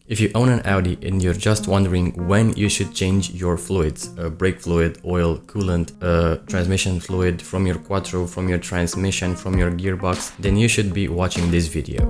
If you own an Audi and you're just wondering when you should change your fluids, brake fluid, oil, coolant, transmission fluid from your quattro, from your transmission, from your gearbox, then you should be watching this video.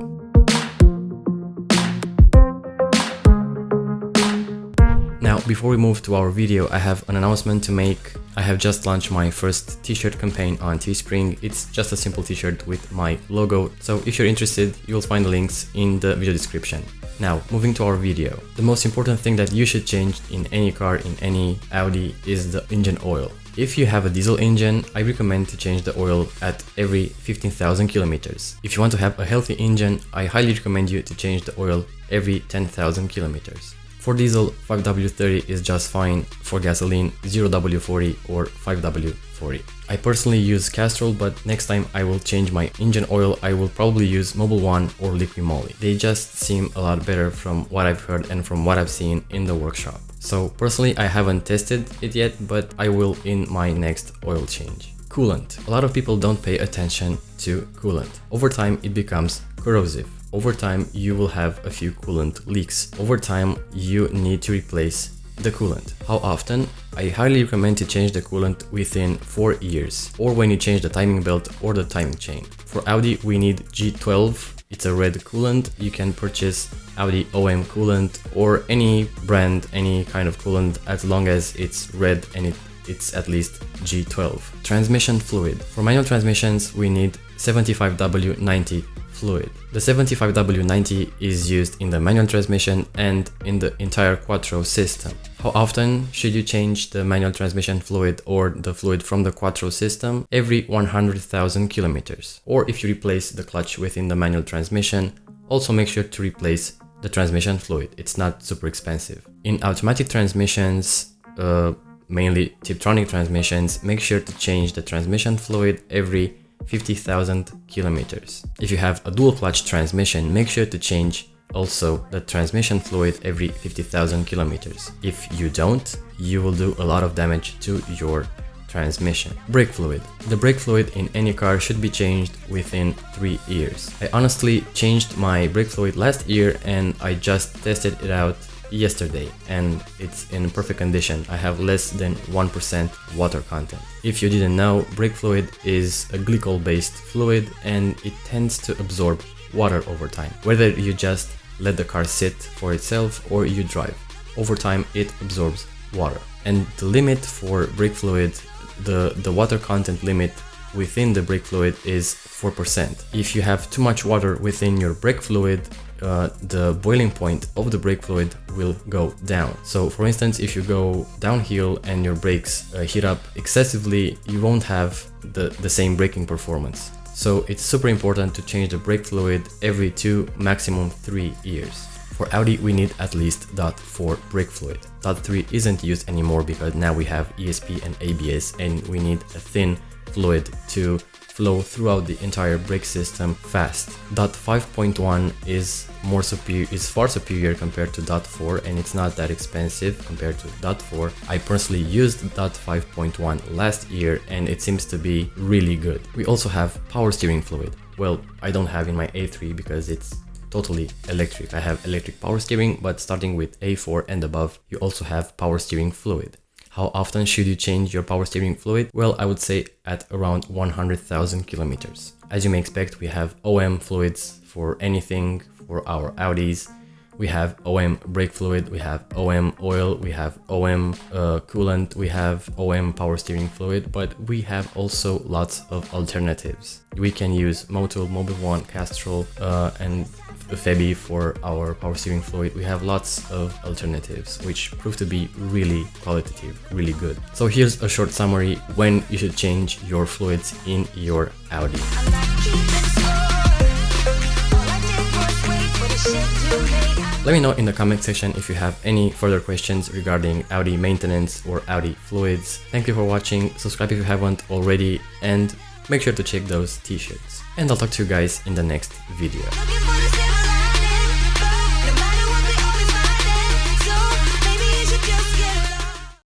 Now, before we move to our video, I have an announcement to make. I have just launched my first t-shirt campaign on Teespring. It's just a simple t-shirt with my logo, so if you're interested, you'll find the links in the video description. Now, moving to our video. The most important thing that you should change in any car, in any Audi, is the engine oil. If you have a diesel engine, I recommend to change the oil at every 15,000 kilometers. If you want to have a healthy engine, I highly recommend you to change the oil every 10,000 kilometers. For diesel, 5W30 is just fine. For gasoline, 0W40 or 5W40. I personally use Castrol, but next time I will change my engine oil, I will probably use Mobil 1 or Liqui Moly. They just seem a lot better from what I've heard and from what I've seen in the workshop. So personally, I haven't tested it yet, but I will in my next oil change. Coolant. A lot of people don't pay attention to coolant. Over time, it becomes corrosive. Over time, you will have a few coolant leaks. Over time, you need to replace the coolant. How often? I highly recommend to change the coolant within 4 years, or when you change the timing belt or the timing chain. For Audi, we need G12. It's a red coolant. You can purchase Audi OM coolant or any brand, any kind of coolant, as long as it's red and it's at least G12. Transmission fluid. For manual transmissions, we need 75W90 fluid. The 75W90 is used in the manual transmission and in the entire quattro system. How often should you change the manual transmission fluid or the fluid from the quattro system? Every 100,000 kilometers. Or if you replace the clutch within the manual transmission, also make sure to replace the transmission fluid. It's not super expensive. In automatic transmissions, mainly Tiptronic transmissions, make sure to change the transmission fluid every 50,000 kilometers. If you have a dual clutch transmission, make sure to change also the transmission fluid every 50,000 kilometers. If you don't, you will do a lot of damage to your transmission. Brake fluid. The brake fluid in any car should be changed within 3 years. I honestly changed my brake fluid last year and I just tested it out yesterday and it's in perfect condition. I have less than 1% water content. If you didn't know, brake fluid is a glycol based fluid and it tends to absorb water over time. Whether you just let the car sit for itself or you drive, over time it absorbs water. And the limit for brake fluid, the water content limit within the brake fluid is 4%. If you have too much water within your brake fluid, the boiling point of the brake fluid will go down. So for instance, if you go downhill and your brakes heat up excessively, you won't have the same braking performance. So it's super important to change the brake fluid every 2, maximum 3 years. For Audi, we need at least DOT4 brake fluid. DOT3 isn't used anymore because now we have ESP and ABS and we need a thin fluid to flow throughout the entire brake system fast. DOT5.1 is far superior compared to DOT4 and it's not that expensive compared to DOT4. I personally used DOT5.1 last year and it seems to be really good. We also have power steering fluid. Well, I don't have in my A3 because it's totally electric. I have electric power steering, but starting with A4 and above, you also have power steering fluid. How often should you change your power steering fluid? Well, I would say at around 100,000 kilometers. As you may expect, we have OM fluids for anything for our Audis. We have OM brake fluid, we have OM oil, we have OM coolant, we have OM power steering fluid, but we have also lots of alternatives. We can use Motul, Mobil 1, Castrol, and Febi for our power steering fluid. We have lots of alternatives which prove to be really qualitative, really good. So here's a short summary when you should change your fluids in your Audi. Let me know in the comment section if you have any further questions regarding Audi maintenance or Audi fluids. Thank you for watching, subscribe if you haven't already, and make sure to check those t-shirts. And I'll talk to you guys in the next video.